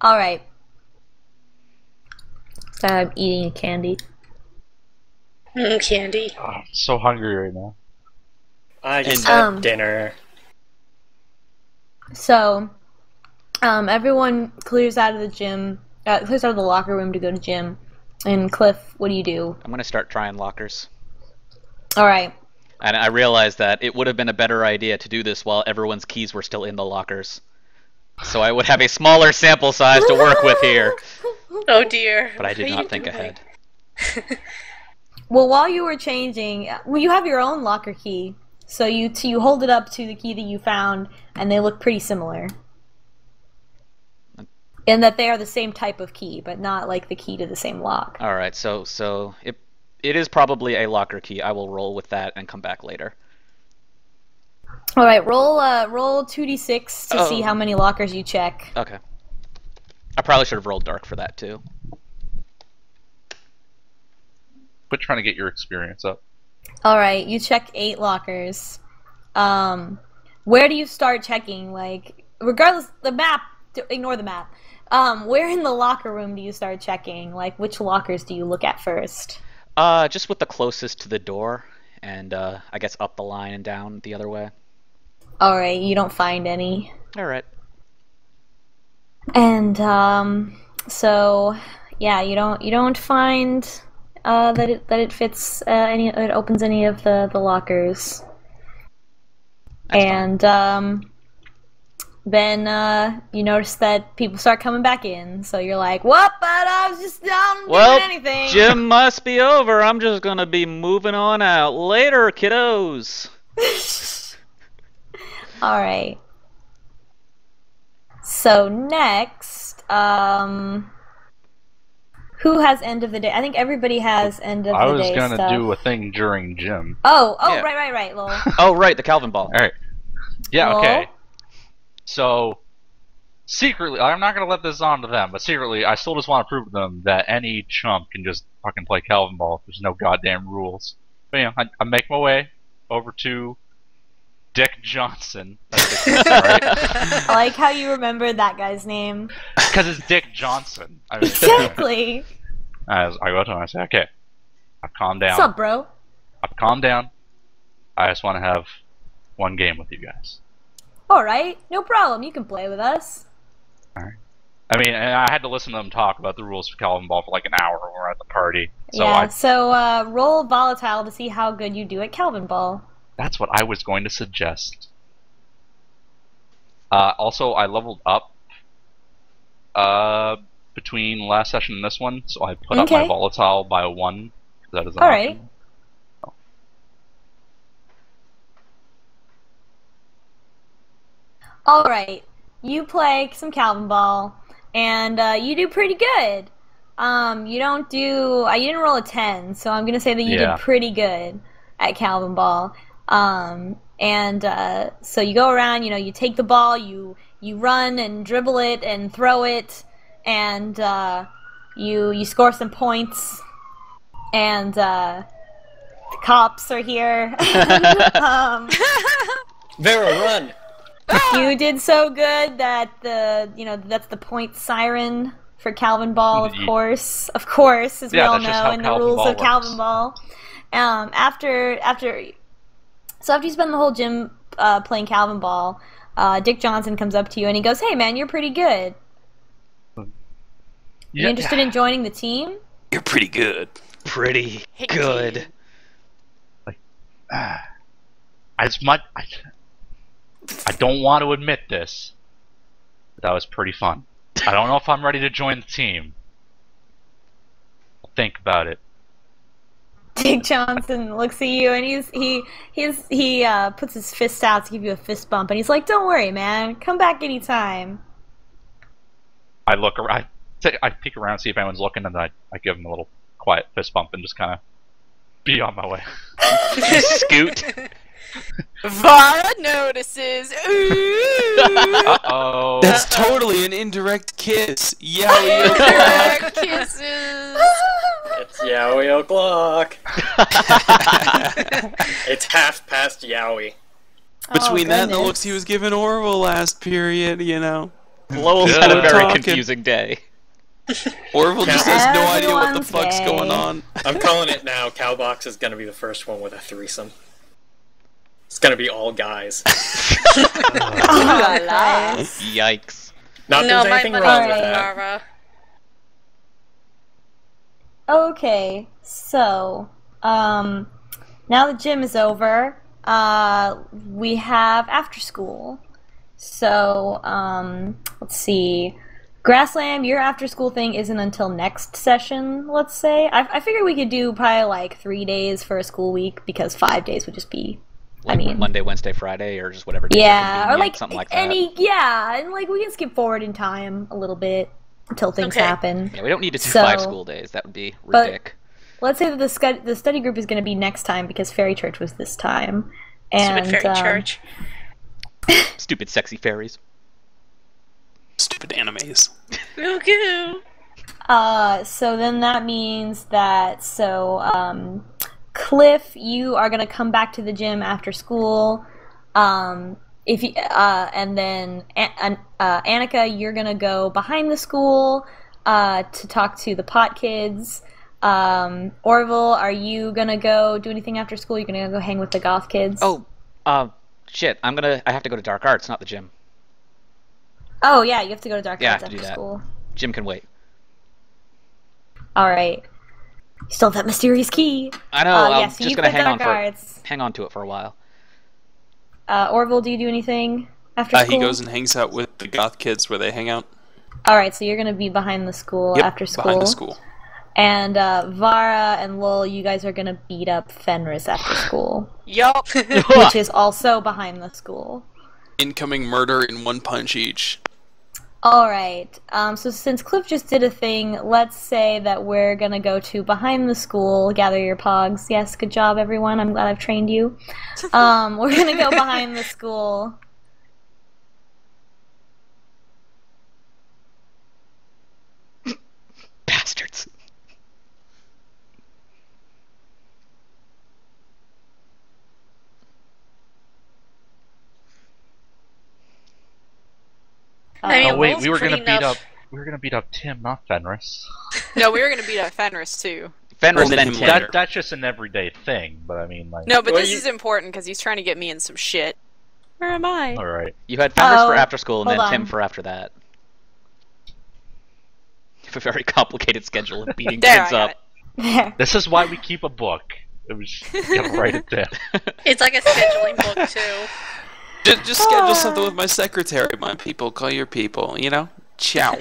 Alright. So I'm eating a candy. Candy. Oh, I'm so hungry right now. I just And, had dinner. So, everyone clears out of the gym, clears out of the locker room to go to gym. And Cliff, what do you do? I'm gonna start trying lockers. Alright. And I realized that it would have been a better idea to do this while everyone's keys were still in the lockers. So I would have a smaller sample size to work with here. Oh dear. But I did What are not you think doing? ahead. Well, while you were changing, well, you have your own locker key. So you hold it up to the key that you found, and they look pretty similar. In that they are the same type of key, but not like the key to the same lock. Alright, so it is probably a locker key. I will roll with that and come back later. Alright, roll 2d6 to see Oh. how many lockers you check. Okay. I probably should have rolled dark for that too. Quit trying to get your experience up. Alright, you check 8 lockers. Where do you start checking? Like, regardless, the map, ignore the map. Where in the locker room do you start checking? Like, which lockers do you look at first? Just with the closest to the door, and I guess up the line and down the other way. Alright, you don't find any. Alright. And, so, yeah, you don't find, that it fits, it opens any of the lockers. That's And, then you notice that people start coming back in, so you're like, "What? But I was just down Well, doing anything." gym must be over. I'm just gonna be moving on out. Later, kiddos. All right. So next, who has end of the day? I think everybody has end of I the was day gonna stuff. do a thing during gym. Oh, Yeah. right, lol. Oh, right, the Calvin ball. Alright. Yeah, Well- okay. So, secretly, I'm not gonna let this on to them, but secretly, I still just want to prove to them that any chump can just fucking play Calvin ball if there's no goddamn rules. But, you know, I make my way over to Dick Johnson. That's Dick Johnson, right? I like how you remembered that guy's name. Because it's Dick Johnson. I mean, Exactly. I go to him and I say, okay, I've calmed down. What's up, bro? I've calmed down. I just want to have one game with you guys. Alright, no problem. You can play with us. Alright. I mean, and I had to listen to them talk about the rules for Calvin Ball for like an hour when we were at the party. So Yeah, so roll volatile to see how good you do at Calvin Ball. that's what I was going to suggest. Also, I leveled up between last session and this one, so I put up my Okay. volatile by 1. That is an Alright. option. Alright, you play some Calvin Ball, and you do pretty good. You don't do, you didn't roll a 10, so I'm gonna say that you Yeah. did pretty good at Calvin Ball. So you go around, you take the ball, you run and dribble it and throw it, and you score some points, and the cops are here. Vera, run! You did so good that that's the point siren for Calvin Ball, of course, as we Yeah, all that's just know how in the Calvin rules Ball of Calvin works. Ball. After you spend the whole gym playing Calvin Ball, Dick Johnson comes up to you and he goes, "Hey man, you're pretty good. You interested in joining the team?" You're pretty good. Pretty good. As much, I don't want to admit this, but that was pretty fun. I don't know if I'm ready to join the team. I'll think about it. Dick Johnson looks at you and he puts his fist out to give you a fist bump, and he's like, "Don't worry, man. Come back anytime." I look around, I peek around, see if anyone's looking, and then I give him a little quiet fist bump and just kind of be on my way. Scoot. Vara notices. Ooh. Uh-oh. That's totally an indirect kiss. Yowie o'clock. Direct kisses. It's Yowie o'clock. It's 1/2 past Yowie. Between that and the goodness. looks he was giving Orville last period, you know. Lowell's had a very confusing day. Orville just has no idea what the Everyone's fuck's gay. going on. I'm calling it now. Cowbox is gonna be the first one with a threesome. It's gonna be all guys. Yikes. Not that No, there's my anything money wrong is with with that. Mara. Okay, so now the gym is over. We have after school. So let's see. Grassland, your after school thing isn't until next session, let's say. I figured we could do probably like 3 days for a school week because 5 days would just be, Like I mean, Monday, Wednesday, Friday, or just whatever. Day yeah, or convenient, like something like that. and like we can skip forward in time a little bit until things Okay. happen. Yeah, we don't need to do So- 5 school days. That would be but- ridiculous. Let's say that the study group is going to be next time because Fairy Church was this time. And, Stupid fairy church. Stupid sexy fairies. Stupid animes. Goo goo. So then that means that Cliff, you are gonna come back to the gym after school. If you and then Annika, you're gonna go behind the school to talk to the pot kids. Orville, are you gonna go do anything after school? You're gonna go hang with the goth kids? Oh, shit. I have to go to Dark Arts, not the gym. Oh yeah, you have to go to Dark Yeah, I Arts have to do after that. school. Gym can wait. All right. You still have that mysterious key. I know. I'm yeah, so just you gonna quit hang on Dark Arts. hang on to it for a while. Orville, do you do anything after school? He goes and hangs out with the goth kids where they hang out. All right, so you're gonna be behind the school Yep, after school. behind the school. And Vara and Lowell, you guys are gonna beat up Fenris after school, Yup. which is also behind the school. Incoming murder in one punch each. All right. So since Cliff just did a thing, let's say that we're gonna go to behind the school. Gather your pogs. Yes, good job, everyone. I'm glad I've trained you. We're gonna go behind the school. Bastards. I mean, Oh wait, Lowell's we were gonna pretty beat enough- up. We were gonna beat up Tim, not Fenris. No, we were gonna beat up Fenris too. Fenris Well, then then Tim. later. That's just an everyday thing, but I mean, like. No, but Well, this you- is important because he's trying to get me in some shit. Where am I? All right. You had Fenris for Oh, after school and then hold Tim on. for after that. You have a very complicated schedule of beating There, kids I got up. There. This is why we keep a book. It was gotta write it down. It's like a scheduling book too. Just schedule something with my secretary. My people, call your people. You know? Ciao.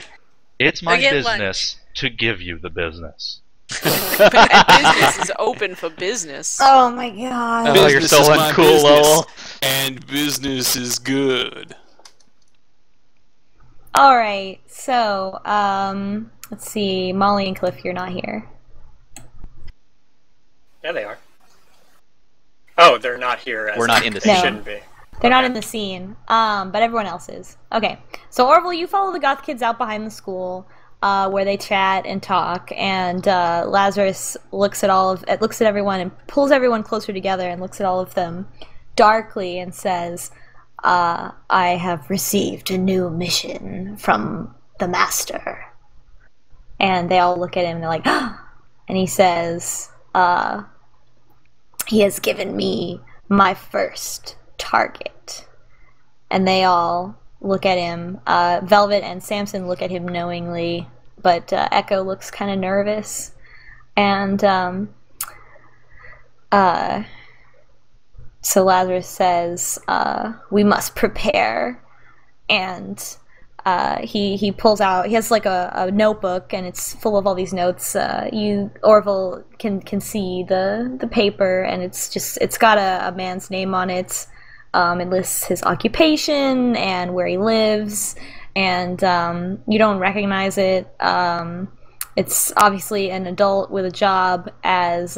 It's my get business to give you the business. And business is open for business. Oh my god. Oh, you're Business so is my uncool, business, Lowell. And business is good. All right. So, let's see. Molly and Cliff, you're not here. Yeah, they are. Oh, they're not here. As We're not in the they scene. shouldn't be. They're not in the scene, but everyone else is. Okay, so Orville, you follow the goth kids out behind the school, where they chat and talk, and Lazarus looks at everyone and pulls everyone closer together and looks at all of them darkly and says, "I have received a new mission from the Master." And they all look at him and they're like, and he says, "He has given me my first target." And they all look at him. Velvet and Samson look at him knowingly, but Echo looks kind of nervous. And so Lazarus says, "We must prepare." And he pulls out. He has like a notebook, and it's full of all these notes. Orville can see the paper, and it's got a man's name on it. It lists his occupation and where he lives, and you don't recognize it. It's obviously an adult with a job as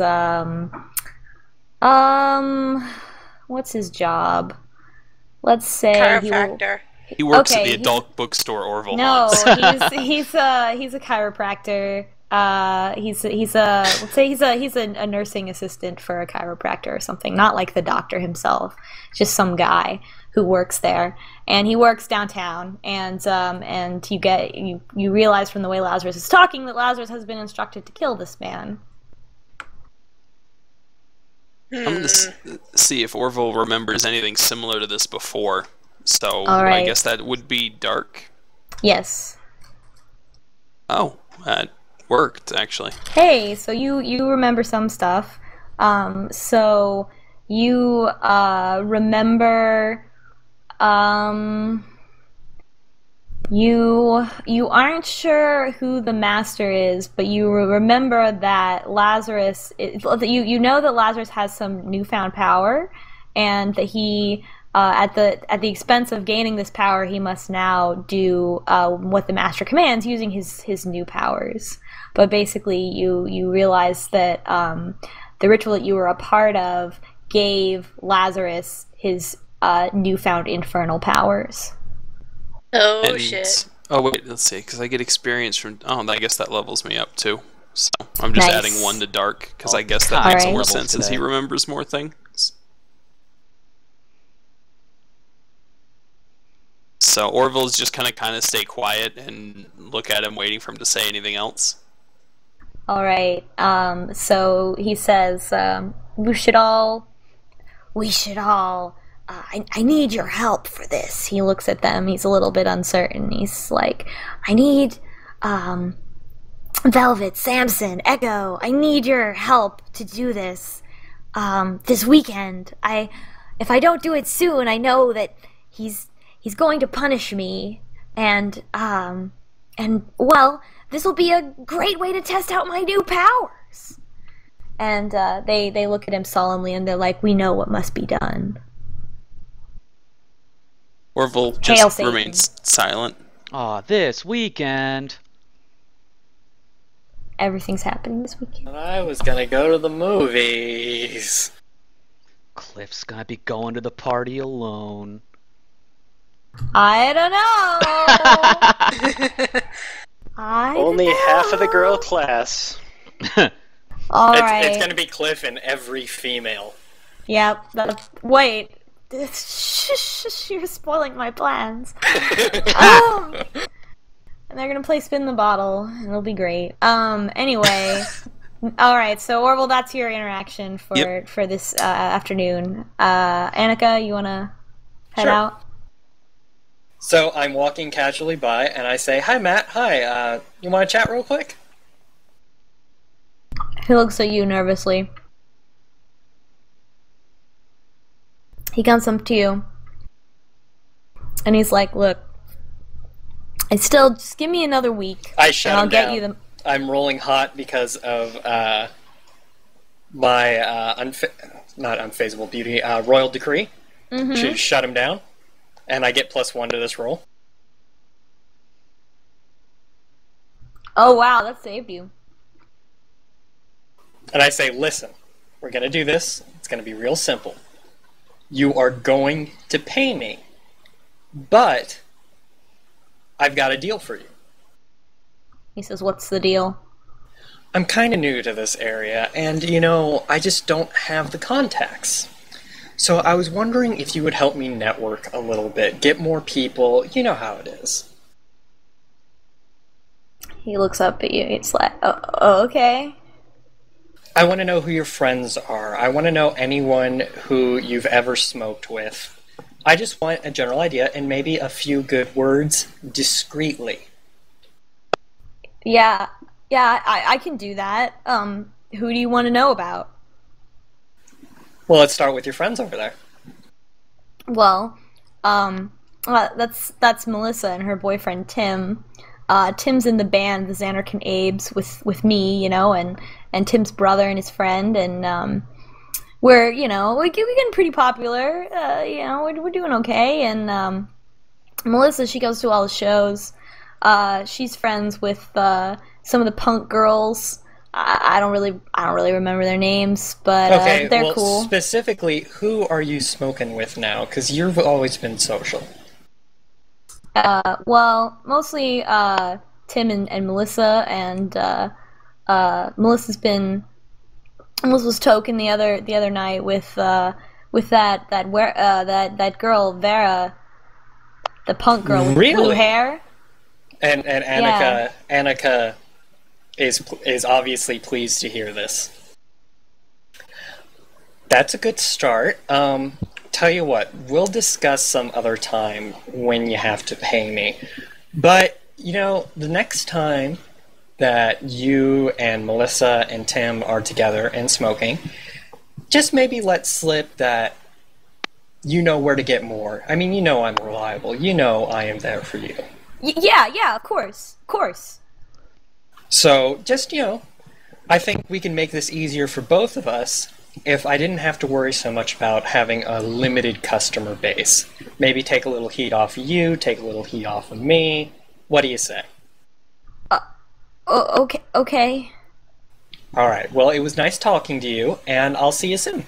what's his job? Let's say Chiropractor. He works Okay, at the he's- adult bookstore Orville No, haunts. he's a chiropractor. He's a nursing assistant for a chiropractor or something. Not like the doctor himself, just some guy who works there. and he works downtown. And you realize from the way Lazarus is talking that Lazarus has been instructed to kill this man. I'm gonna see if Orville remembers anything similar to this before. So All right. I guess that would be dark. Yes. Oh, that worked actually. Hey, so you remember some stuff. So you remember you aren't sure who the master is, but you remember that Lazarus you know that Lazarus has some newfound power, and that he at the expense of gaining this power, he must now do what the master commands using his new powers. But basically, you realize that the ritual that you were a part of gave Lazarus his newfound infernal powers. Oh, And- shit. Oh wait, let's see, because I get experience from. Oh, I guess that levels me up too. So I'm just Nice. adding 1 to dark because Oh, I guess that God. makes Alright. more Levels sense as he today. remembers more things. So Orville's just kind of stay quiet and look at him, waiting for him to say anything else. All right. So he says, we should all. I need your help for this. He looks at them. He's a little bit uncertain. He's like, I need, Velvet, Samson, Echo. I need your help to do this, this weekend. If I don't do it soon, I know that he's going to punish me, and well, this will be a great way to test out my new powers. And they look at him solemnly, and they're like, we know what must be done. Orville Hail just Satan. remains silent. Aw, this weekend. Everything's happening this weekend. I was gonna go to the movies. Cliff's gonna be going to the party alone. I don't know. Only half of the girl class. All It's right. gonna be Cliff and every female. Yep. Wait. You're spoiling my plans. And they're gonna play Spin the Bottle, and it'll be great. Anyway. All right. So Orville, that's your interaction for this afternoon. Annika, you wanna head Sure. out? So I'm walking casually by, and I say, "Hi, Matt. Hi. You want to chat real quick?" He looks at you nervously. He comes up to you, and he's like, "Look, just give me another week, I shut and I'll him get down. you the." I'm rolling hot because of my not unfazable beauty, royal decree. Mhm. Should shut him down, and I get +1 to this roll. Oh wow, that saved you. And I say, "Listen, we're gonna do this. It's gonna be real simple. You are going to pay me, but I've got a deal for you. He says, "What's the deal?" I'm kind of new to this area, and, I just don't have the contacts. So I was wondering if you would help me network a little bit, get more people. You know how it is." He looks up at you. It's like, oh, okay. I want to know who your friends are. I want to know anyone who you've ever smoked with. I just want a general idea and maybe a few good words discreetly. Yeah, I can do that. Who do you want to know about? Well, let's start with your friends over there. Well, that's Melissa and her boyfriend Tim. Tim's in the band, the Xanarkin Abes, with me, and Tim's brother and his friend, and we're getting pretty popular. We're doing okay. And Melissa, she goes to all the shows. She's friends with some of the punk girls. I don't really remember their names, but Okay, they're well, cool. specifically, who are you smoking with now? Because you've always been social. Well, mostly Tim and Melissa, and Melissa was token the other night with that girl Vera. The punk girl with Really? blue hair. And Yeah. Annika is obviously pleased to hear this. That's a good start. Tell you what, we'll discuss some other time when you have to pay me. But, the next time that you and Melissa and Tim are together and smoking, just maybe let slip that you know where to get more. I mean, I'm reliable. I am there for you. Yeah, of course. Of course. So, just, I think we can make this easier for both of us if I didn't have to worry so much about having a limited customer base. Maybe take a little heat off of you, take a little heat off of me. What do you say? Okay. Alright, well, it was nice talking to you, and I'll see you soon.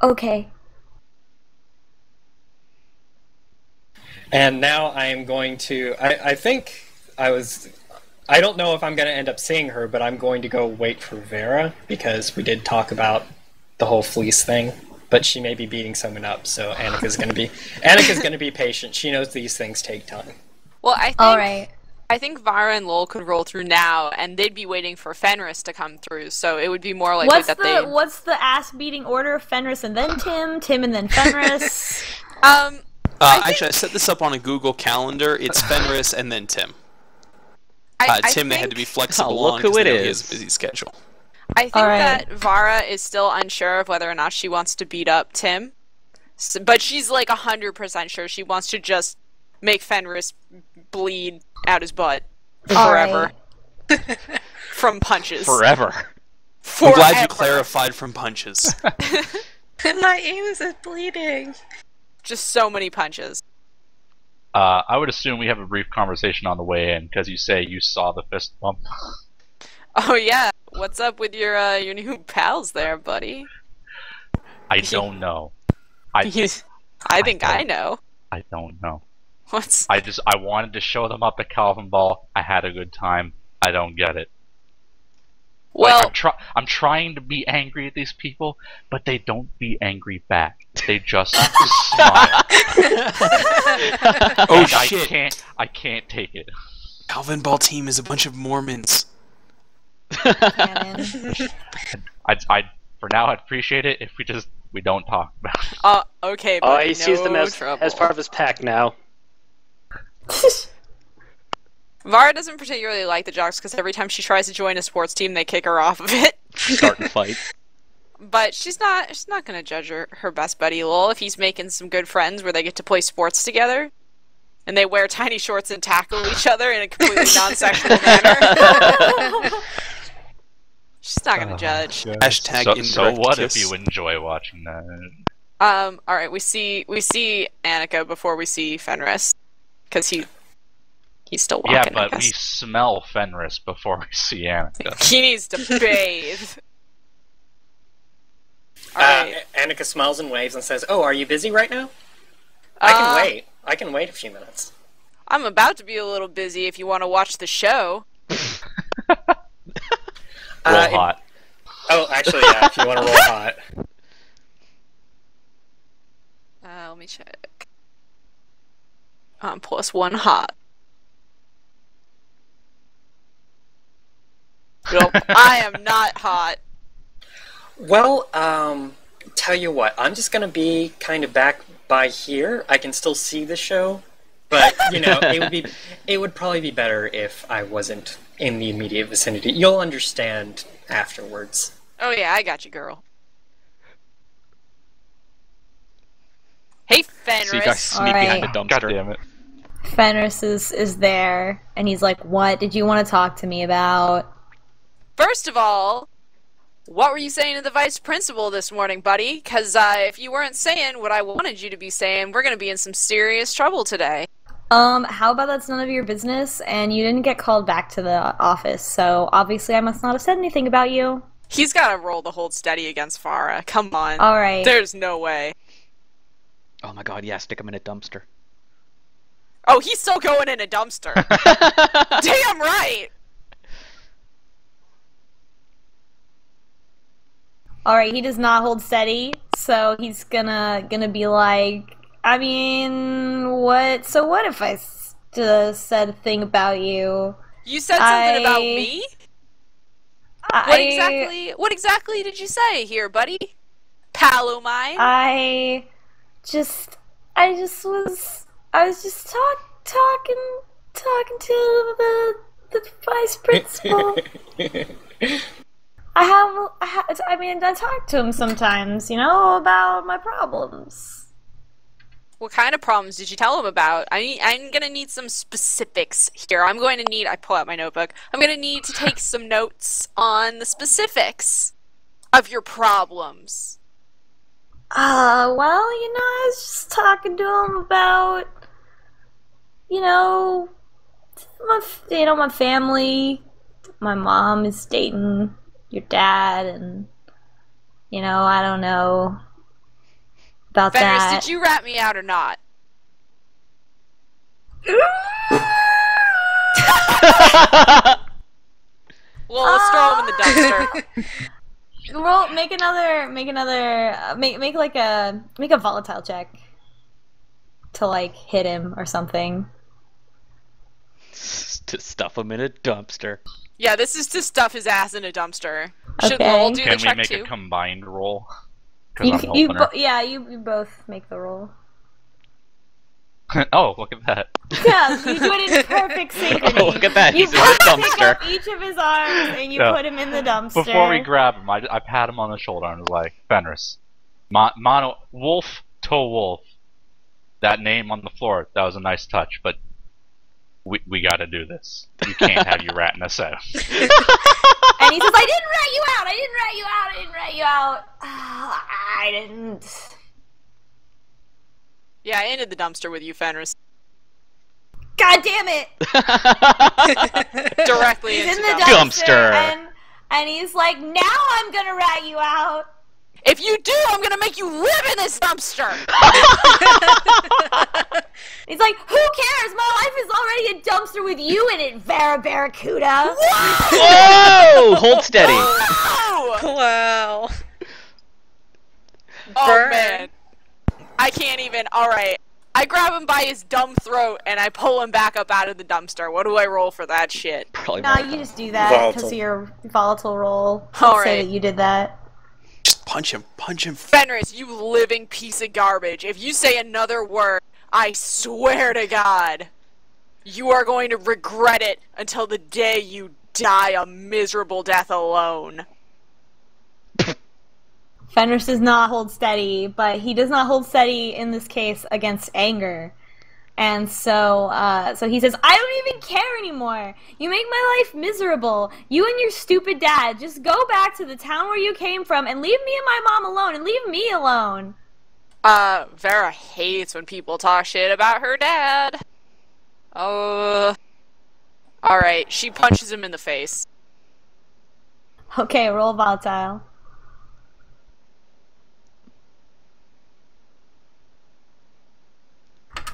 Okay. And now I am going to... I don't know if I'm going to end up seeing her, but I'm going to go wait for Vera, because we did talk about the whole fleece thing. But she may be beating someone up, so Annika's going to be patient. She knows these things take time. Well, I think Alright. I think Vara and Lowell could roll through now, and they'd be waiting for Fenris to come through. So it would be more likely What's the ass-beating order? Fenris and then Tim and then Fenris? Actually, I set this up on a Google Calendar. It's Fenris and then Tim. Tim, they had to be flexible look on who because it they know he is. has a busy schedule. I think Alright. that Vara is still unsure of whether or not she wants to beat up Tim, but she's like 100% sure she wants to just make Fenris bleed out his butt forever from punches. Forever. I'm glad you clarified from punches. My anus is bleeding. Just so many punches. I would assume we have a brief conversation on the way in, because you say you saw the fist bump. Oh yeah, what's up with your new pals there, buddy? I don't know. I think I know. I don't know. What's I wanted to show them up at Calvin Ball. I had a good time. I don't get it. well? I'm trying to be angry at these people, but they don't be angry back. They just smile. Oh And shit! I can't take it. Calvin Ball team is a bunch of Mormons. Cannon. For now, I'd appreciate it if we don't talk about it. Okay, Oh, but he sees them as trouble. part of his pack now. Vara doesn't particularly like the jocks because every time she tries to join a sports team, they kick her off of it. Starting fight. But she's not gonna judge her best buddy Lowell if he's making some good friends where they get to play sports together, and they wear tiny shorts and tackle each other in a completely non-sexual manner. She's not gonna judge. Hashtag So indirect what kiss. if you enjoy watching that? All right, we see Annika before we see Fenris, because he's still walking. Yeah, I but we guess. smell Fenris before we see Annika. He needs to bathe. Alright. Annika smiles and waves and says, "Oh, are you busy right now? I can wait. I can wait a few minutes." I'm about to be a little busy if you want to watch the show. Roll hot. Oh, actually, yeah, if you want to roll hot. Let me check. +1 hot. Nope, I am not hot. Well, tell you what, I'm just gonna be kind of back by here. I can still see the show, but it would probably be better if I wasn't in the immediate vicinity. You'll understand afterwards. Oh yeah, I got you, girl. Hey, Fenris. So you guys sneak Alright. behind a dumpster. God damn it. Fenris is there, and he's like, "What did you want to talk to me about?" First of all, what were you saying to the vice principal this morning, buddy? Because if you weren't saying what I wanted you to be saying, we're going to be in some serious trouble today. How about that's none of your business, and you didn't get called back to the office, so obviously I must not have said anything about you. He's got to roll the hold steady against Farah. Come on. Alright. There's no way. Oh my god, yeah, stick him in a dumpster. Oh, he's still going in a dumpster. Damn right. Alright, he does not hold steady, so he's gonna be like, I mean, what? So what if I said a thing about you? You said something about me? What exactly did you say here, buddy? Pal o' mine? I was just talking to the vice principal. I mean, I talk to him sometimes, you know, about my problems. What kind of problems did you tell him about? I'm gonna need some specifics here. I pull out my notebook. I'm gonna need to take some notes on the specifics of your problems. Well, you know, I was just talking to him about, you know, my family. My mom is dating your dad, and, you know, I don't know about Fenris, that. did you rat me out or not? Well, let's throw him in the dumpster. Make a volatile check to, like, hit him or something. To stuff him in a dumpster. Yeah, this is to stuff his ass in a dumpster. Should Okay. Lowell do Can the we check make too? a combined roll? Because I'm helping her. You both make the roll. Oh, look at that. Yeah, you do it in perfect synchrony. Oh, look at that. You He's in the pick dumpster. up each of his arms and you Yeah. put him in the dumpster. Before we grab him, I pat him on the shoulder and was like, Fenris, wolf to wolf. That name on the floor, that was a nice touch, but we gotta do this. You can't have you ratting us out. And he says, I didn't rat you out! I didn't rat you out! I didn't rat you out! I didn't. Yeah, I ended the dumpster with you, Fenris. God damn it! Directly He's into in the dumpster. dumpster, and he's like, now I'm gonna rat you out! If you do, I'm gonna make you live in this dumpster! He's like, who cares? My life is already a dumpster with you in it, Vera Barracuda! Whoa! Hold steady. Oh! Wow. Oh, Burn. man. I can't even. Alright. I grab him by his dumb throat and I pull him back up out of the dumpster. What do I roll for that shit? Probably Nah, more you than- just do that Volatile. because of your volatile roll. All Say right. that you did that. Just punch him. Fenris, you living piece of garbage. If you say another word, I swear to God, you are going to regret it until the day you die a miserable death alone. Fenris does not hold steady, but he does not hold steady in this case against anger. And so he says, I don't even care anymore. You make my life miserable. You and your stupid dad, just go back to the town where you came from and leave me and my mom alone and leave me alone. Vera hates when people talk shit about her dad. Alright, she punches him in the face. Okay, roll volatile.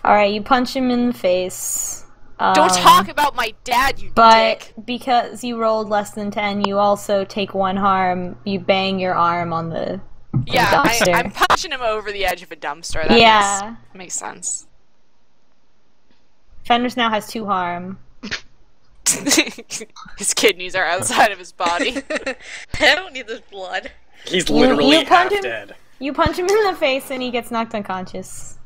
Alright, you punch him in the face. Don't talk about my dad, you But dick. because you rolled less than 10, you also take 1 harm. You bang your arm on the Yeah, dumpster. I'm punching him over the edge of a dumpster. That Yeah. makes sense. Fenris now has 2 harm. His kidneys are outside of his body. I don't need this blood. He's literally you punch half him- dead. You punch him in the face and he gets knocked unconscious.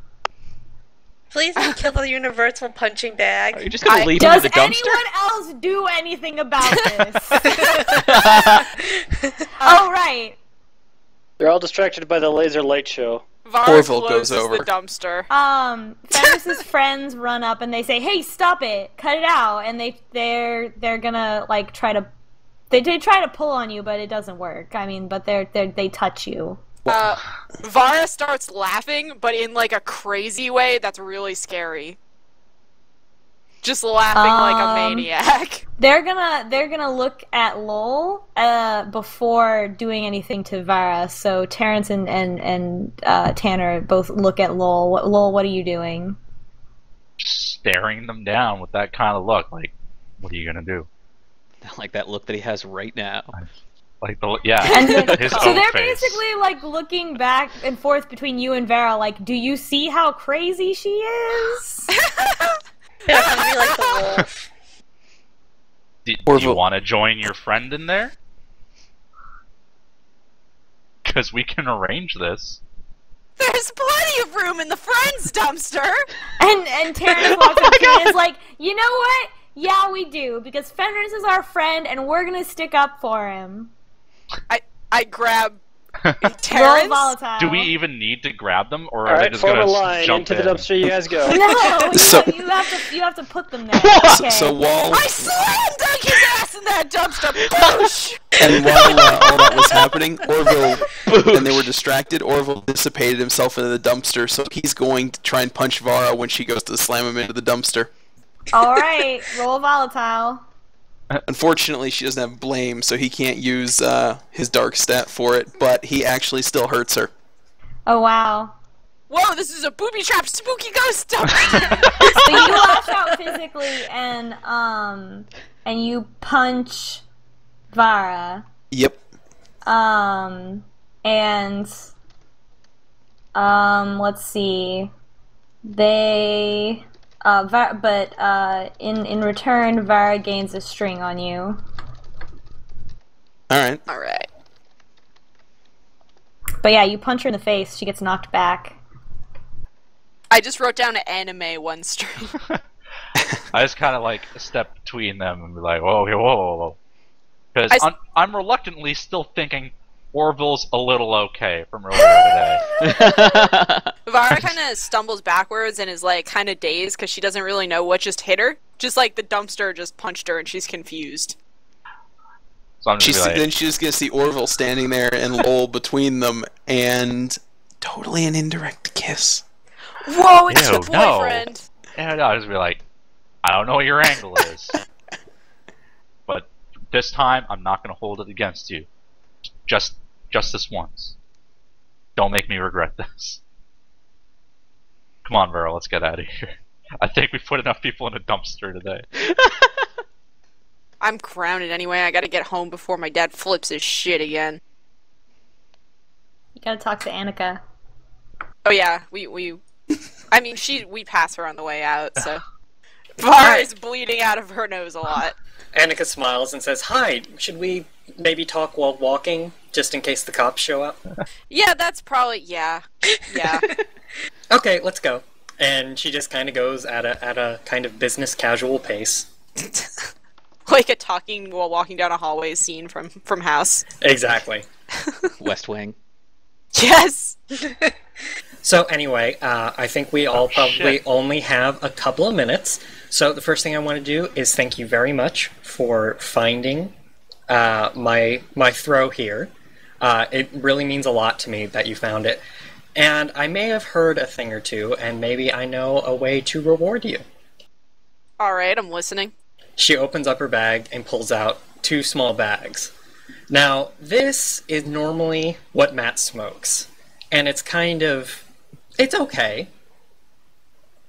Please don't kill the universal punching Are you bag. just gonna leave him in Does the dumpster? anyone else do anything about this? Oh, right. They're all distracted by the laser light show. Vara Orville closes goes over. the dumpster. Fenris's friends run up and they say, "Hey, stop it! Cut it out!" And they're gonna like try to pull on you, but it doesn't work. I mean, but they touch you. Vara starts laughing, but in like a crazy way that's really scary. Just laughing like a maniac. They're gonna look at Lowell before doing anything to Vara. So Terrence and Tanner both look at Lowell. Lowell, what are you doing? Staring them down with that kind of look, like, what are you gonna do? Like that look that he has right now. Like the And then, his so own they're face. basically like looking back and forth between you and Vera, like, do you see how crazy she is? They're hungry like the wolf. Do you want to join your friend in there? Because we can arrange this. There's plenty of room in the friends dumpster. And Terrence walks up to me and is like, you know what? Yeah, we do, because Fenris is our friend, and we're gonna stick up for him. I grab Roll Terrence. volatile. Do we even need to grab them, or are All they right, just form gonna a line jump into the in? dumpster. You guys go. No, So- you have to put them there. Okay. So while I slam dunk his ass in that dumpster. Boosh! and while all that was happening, Orville and they were distracted. Orville dissipated himself into the dumpster, so he's going to try and punch Vara when she goes to slam him into the dumpster. All right, roll volatile. Unfortunately, she doesn't have blame, so he can't use his dark stat for it. But he actually still hurts her. Oh wow. Whoa, this is a booby trap spooky ghost dumpster. So you lash out physically and you punch Vara. Yep. And let's see. They in return Vara gains a string on you. All right. All right. But yeah, you punch her in the face, she gets knocked back. I just wrote down an anime one string. I just kind of like step between them and be like, whoa, whoa, whoa, whoa. Because I'm reluctantly still thinking Orville's a little okay from earlier today. Vara kind of stumbles backwards and is like kind of dazed because she doesn't really know what just hit her. Just like the dumpster just punched her and she's confused. So I'm just like, Then she's gonna see Orville standing there and Lowell between them, and totally an indirect kiss. Whoa, it's Ew, your boyfriend. and I'll just be like, I don't know what your angle is, but this time I'm not going to hold it against you. Just this once. Don't make me regret this. Come on, Vera, let's get out of here. I think we put enough people in a dumpster today. I'm grounded anyway. I gotta get home before my dad flips his shit again. You gotta talk to Annika. Oh yeah, we pass her on the way out, so. Vara is bleeding out of her nose a lot. Annika smiles and says, "Hi, should we maybe talk while walking, just in case the cops show up?" Yeah, that's probably, yeah. Okay, let's go. And she just kind of goes at a kind of business casual pace. Like a talking while walking down a hallway scene from House. Exactly. West Wing. Yes! So anyway, I think we all probably only have a couple of minutes. So the first thing I want to do is thank you very much for finding my throw here. It really means a lot to me that you found it. And I may have heard a thing or two, and maybe I know a way to reward you. Alright, I'm listening. She opens up her bag and pulls out 2 small bags. Now, this is normally what Matt smokes. And it's it's okay.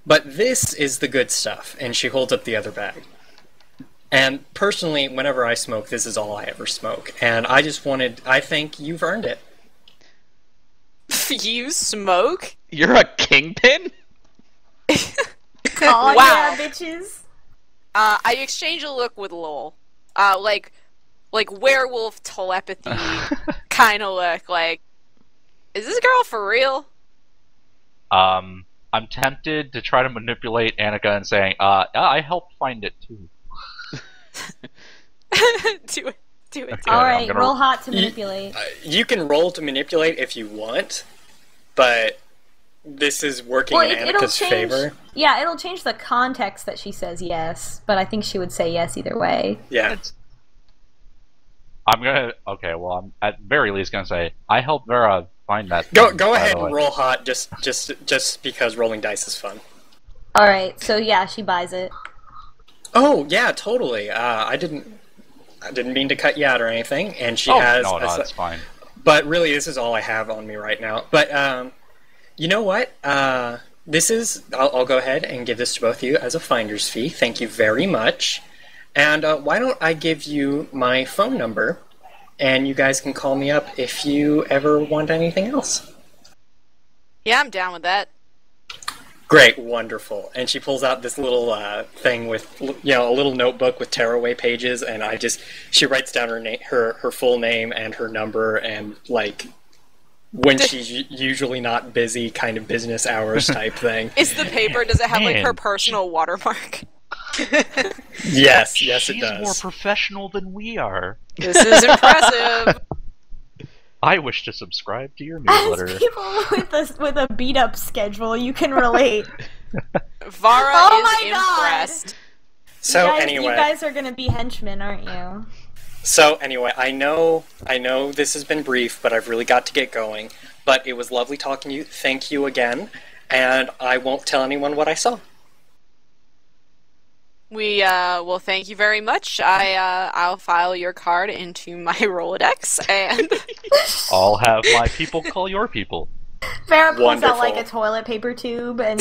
But this is the good stuff. And she holds up the other bag. And personally, whenever I smoke, this is all I ever smoke. And I think you've earned it. You smoke? You're a kingpin? Oh, Wow. yeah, bitches. I exchange a look with Lowell. Like werewolf telepathy kind of look. Like, is this girl for real? I'm tempted to try to manipulate Annika and saying, I helped find it too. Do it. Okay, Alright, gonna- roll hot to manipulate. You can roll to manipulate if you want, but this is working Well, in it'll Annika's change. favor. Yeah, it'll change the context that she says yes, but I think she would say yes either way. Yeah. I'm at very least gonna say, I helped Vera find that Go thing, by ahead the and way. roll hot just because rolling dice is fun. Alright, so yeah, she buys it. Oh yeah, totally. I didn't mean to cut you out or anything, and she Oh, has. no, that's fine. But really, this is all I have on me right now. But you know what? I'll go ahead and give this to both of you as a finder's fee. Thank you very much. And why don't I give you my phone number, and you guys can call me up if you ever want anything else. Yeah, I'm down with that. Great, wonderful. And she pulls out this little thing with, a little notebook with tearaway pages, and she writes down her full name and her number, and like when she's usually not busy, kind of business hours type thing. Is the paper? Does it have like her personal watermark? Yes, it She's does. more professional than we are. This is impressive. I wish to subscribe to your As newsletter. people with a beat up schedule, you can relate. Vara Oh is my God. impressed. So you guys are gonna be henchmen, aren't you? So anyway, I know this has been brief, but I've really got to get going. But it was lovely talking to you. Thank you again, and I won't tell anyone what I saw. We well, thank you very much. I'll file your card into my Rolodex, and I'll have my people call your people. Farrah pulls out Wonderful. like a toilet paper tube and